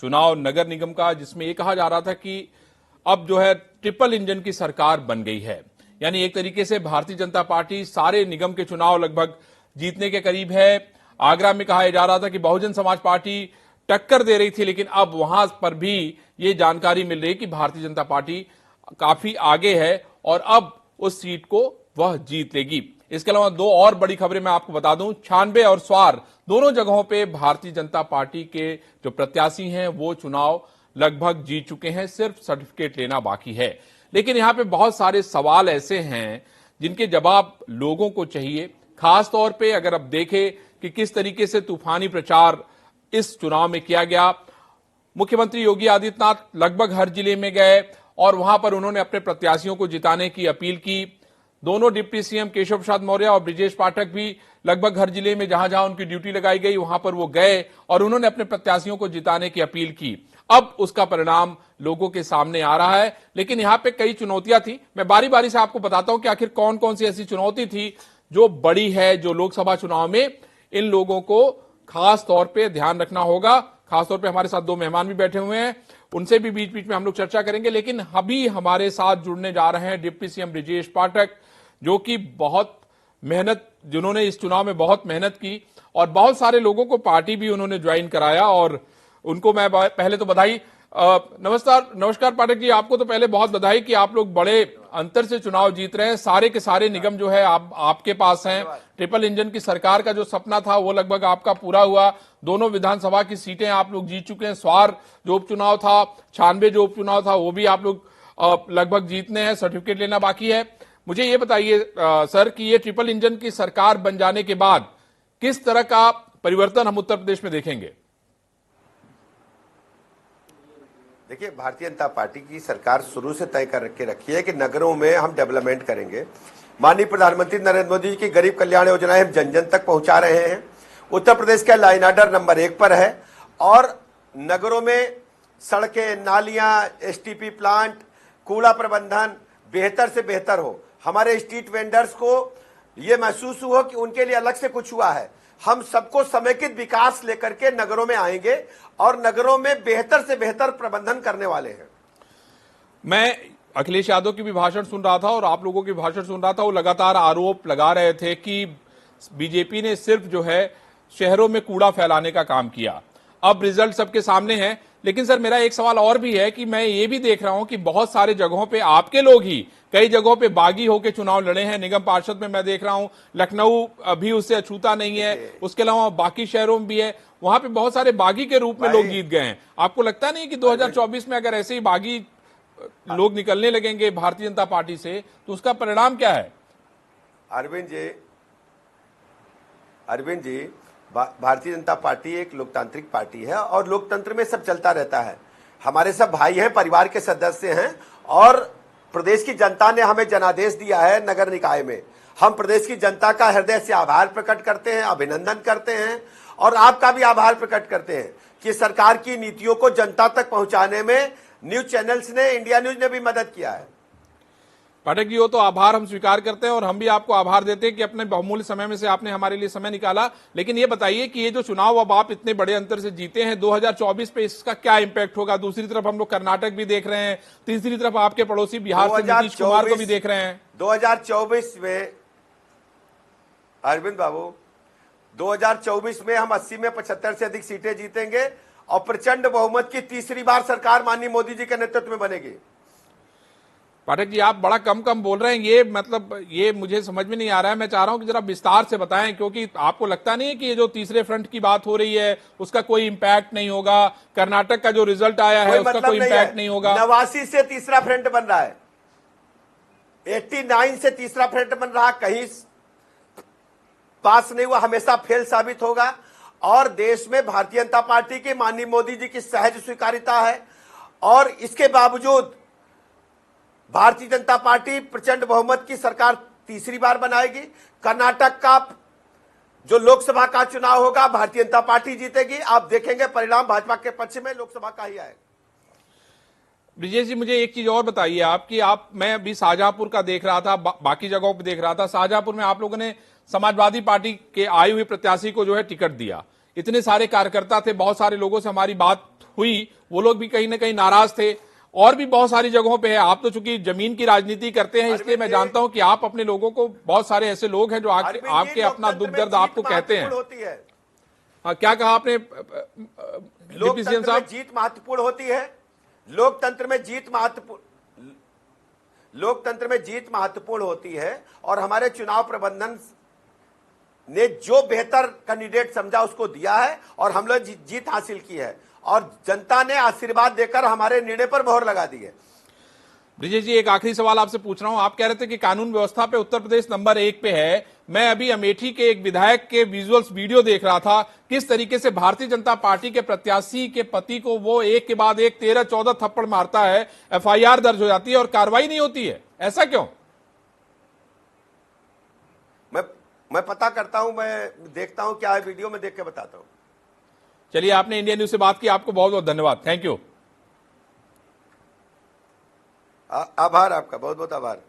चुनाव नगर निगम का, जिसमें यह कहा जा रहा था कि अब जो है ट्रिपल इंजन की सरकार बन गई है। यानी एक तरीके से भारतीय जनता पार्टी सारे निगम के चुनाव लगभग जीतने के करीब है। आगरा में कहा जा रहा था कि बहुजन समाज पार्टी टक्कर दे रही थी, लेकिन अब वहां पर भी ये जानकारी मिल रही कि भारतीय जनता पार्टी काफी आगे है और अब उस सीट को वह जीत लेगी। इसके अलावा दो और बड़ी खबरें मैं आपको बता दूं, 96 और स्वार दोनों जगहों पे भारतीय जनता पार्टी के जो प्रत्याशी हैं वो चुनाव लगभग जीत चुके हैं, सिर्फ सर्टिफिकेट लेना बाकी है। लेकिन यहां पे बहुत सारे सवाल ऐसे हैं जिनके जवाब लोगों को चाहिए। खास तौर पे अगर अब देखें कि किस तरीके से तूफानी प्रचार इस चुनाव में किया गया। मुख्यमंत्री योगी आदित्यनाथ लगभग हर जिले में गए और वहां पर उन्होंने अपने प्रत्याशियों को जिताने की अपील की। दोनों डिप्टी सीएम केशव प्रसाद मौर्य और ब्रिजेश पाठक भी लगभग हर जिले में जहां जहां उनकी ड्यूटी लगाई गई वहां पर वो गए और उन्होंने अपने प्रत्याशियों को जिताने की अपील की। अब उसका परिणाम लोगों के सामने आ रहा है, लेकिन यहां पे कई चुनौतियां थी। मैं बारी बारी से आपको बताता हूं कि आखिर कौन कौन सी ऐसी चुनौती थी जो बड़ी है, जो लोकसभा चुनाव में इन लोगों को खास तौर पे ध्यान रखना होगा। खासतौर पे हमारे साथ दो मेहमान भी बैठे हुए हैं, उनसे भी बीच बीच में हम लोग चर्चा करेंगे। लेकिन अभी हमारे साथ जुड़ने जा रहे हैं डिप्टी सीएम ब्रिजेश पाठक, जो कि बहुत मेहनत, जिन्होंने इस चुनाव में बहुत मेहनत की और बहुत सारे लोगों को पार्टी भी उन्होंने ज्वाइन कराया और उनको मैं पहले तो बधाई। नमस्कार पाठक जी, आपको तो पहले बहुत बधाई कि आप लोग बड़े अंतर से चुनाव जीत रहे हैं। सारे के सारे निगम जो है आपके पास हैं। ट्रिपल इंजन की सरकार का जो सपना था वो लगभग आपका पूरा हुआ। दोनों विधानसभा की सीटें आप लोग जीत चुके हैं। स्वार जो उपचुनाव था, 96 जो उपचुनाव था, वो भी आप लोग लगभग जीतने हैं, सर्टिफिकेट लेना बाकी है। मुझे ये बताइए सर कि ये ट्रिपल इंजन की सरकार बन जाने के बाद किस तरह का परिवर्तन हम उत्तर प्रदेश में देखेंगे? देखिए, भारतीय जनता पार्टी की सरकार शुरू से तय कर के रखी है कि नगरों में हम डेवलपमेंट करेंगे। माननीय प्रधानमंत्री नरेंद्र मोदी जी की गरीब कल्याण योजनाएं हम जन जन तक पहुंचा रहे हैं। उत्तर प्रदेश का लाइन ऑर्डर नंबर 1 पर है और नगरों में सड़कें, नालियां, एसटीपी प्लांट, कूड़ा प्रबंधन बेहतर से बेहतर हो। हमारे स्ट्रीट वेंडर्स को ये महसूस हो कि उनके लिए अलग से कुछ हुआ है। हम सबको समेकित विकास लेकर के नगरों में आएंगे और नगरों में बेहतर से बेहतर प्रबंधन करने वाले हैं। मैं अखिलेश यादव की भी भाषण सुन रहा था और आप लोगों की भाषण सुन रहा था। वो लगातार आरोप लगा रहे थे कि बीजेपी ने सिर्फ जो है शहरों में कूड़ा फैलाने का काम किया। अब रिजल्ट सबके सामने है। लेकिन सर, मेरा एक सवाल और भी है कि मैं ये भी देख रहा हूं कि बहुत सारे जगहों पे आपके लोग ही कई जगहों पे बागी होकर चुनाव लड़े हैं। निगम पार्षद में मैं देख रहा हूं, लखनऊ अभी उससे अछूता नहीं है, उसके अलावा बाकी शहरों में भी है, वहां पे बहुत सारे बागी के रूप में लोग जीत गए हैं। आपको लगता नहीं कि 2024 में अगर ऐसे ही बागी लोग निकलने लगेंगे भारतीय जनता पार्टी से तो उसका परिणाम क्या है? अरविंद जी, भारतीय जनता पार्टी एक लोकतांत्रिक पार्टी है और लोकतंत्र में सब चलता रहता है। हमारे सब भाई हैं, परिवार के सदस्य हैं और प्रदेश की जनता ने हमें जनादेश दिया है नगर निकाय में। हम प्रदेश की जनता का हृदय से आभार प्रकट करते हैं, अभिनंदन करते हैं और आपका भी आभार प्रकट करते हैं कि सरकार की नीतियों को जनता तक पहुंचाने में न्यूज चैनल्स ने, इंडिया न्यूज ने भी मदद किया है। पाठक जी, वो तो आभार हम स्वीकार करते हैं और हम भी आपको आभार देते हैं कि अपने बहुमूल्य समय में से आपने हमारे लिए समय निकाला। लेकिन ये बताइए कि ये जो चुनाव अब आप इतने बड़े अंतर से जीते हैं, 2024 पे इसका क्या इंपैक्ट होगा? दूसरी तरफ हम लोग कर्नाटक भी देख रहे हैं, तीसरी तरफ आपके पड़ोसी बिहार से नीतीश कुमार को भी देख रहे हैं। 2024 में अरविंद बाबू, 2024 में हम 80 में 75 से अधिक सीटें जीतेंगे और प्रचंड बहुमत की तीसरी बार सरकार माननीय मोदी जी के नेतृत्व में बनेगी। पाठक जी, आप बड़ा कम बोल रहे हैं, ये मतलब ये मुझे समझ में नहीं आ रहा है। मैं चाह रहा हूं कि जरा विस्तार से बताएं, क्योंकि आपको लगता नहीं है कि ये जो तीसरे फ्रंट की बात हो रही है उसका कोई इंपैक्ट नहीं होगा? कर्नाटक का जो रिजल्ट आया है उसका कोई इंपैक्ट नहीं होगा? 89 से तीसरा फ्रंट बन रहा है, 89 से तीसरा फ्रंट बन रहा, कहीं पास नहीं हुआ, हमेशा फेल साबित होगा। और देश में भारतीय जनता पार्टी की, माननीय मोदी जी की सहज स्वीकारिता है और इसके बावजूद भारतीय जनता पार्टी प्रचंड बहुमत की सरकार तीसरी बार बनाएगी। कर्नाटक का जो लोकसभा का चुनाव होगा भारतीय जनता पार्टी जीतेगी। आप देखेंगे परिणाम भाजपा के पक्ष में लोकसभा का ही आएगा। ब्रिजेश जी, मुझे एक चीज और बताइए आप कि मैं अभी शाहजहांपुर का देख रहा था, बाकी जगहों पर देख रहा था। शाहजहांपुर में आप लोगों ने समाजवादी पार्टी के आए हुए प्रत्याशी को जो है टिकट दिया। इतने सारे कार्यकर्ता थे, बहुत सारे लोगों से हमारी बात हुई वो लोग भी कहीं ना कहीं नाराज थे। और भी बहुत सारी जगहों पे है। आप तो चूंकि जमीन की राजनीति करते हैं, इसलिए मैं जानता हूं कि आप अपने लोगों को, बहुत सारे ऐसे लोग हैं जो आपके अपना दुख दर्द आपको कहते हैं। होती है। हाँ, क्या कहा आपने डिप्टी सीएम लोकतंत्र में साहब? जीत महत्वपूर्ण होती है। लोकतंत्र में जीत महत्वपूर्ण होती है और हमारे चुनाव प्रबंधन ने जो बेहतर कैंडिडेट समझा उसको दिया है और हम लोग जीत हासिल की है और जनता ने आशीर्वाद देकर हमारे निर्णय पर मोहर लगा दी है। ब्रिजेश जी, एक आखिरी सवाल आपसे पूछ रहा हूं। आप कह रहे थे कि कानून व्यवस्था पे उत्तर प्रदेश नंबर 1 पे है। मैं अभी अमेठी के एक विधायक के विजुअल्स वीडियो देख रहा था, किस तरीके से भारतीय जनता पार्टी के प्रत्याशी के पति को वो एक के बाद एक 13-14 थप्पड़ मारता है, एफआईआर दर्ज हो जाती है और कार्रवाई नहीं होती है। ऐसा क्यों? मैं पता करता हूं, मैं देखता हूं क्या है वीडियो में, देख के बताता हूं। चलिए, आपने इंडिया न्यूज से बात की, आपको बहुत बहुत धन्यवाद। Thank you. आभार, आपका बहुत बहुत आभार।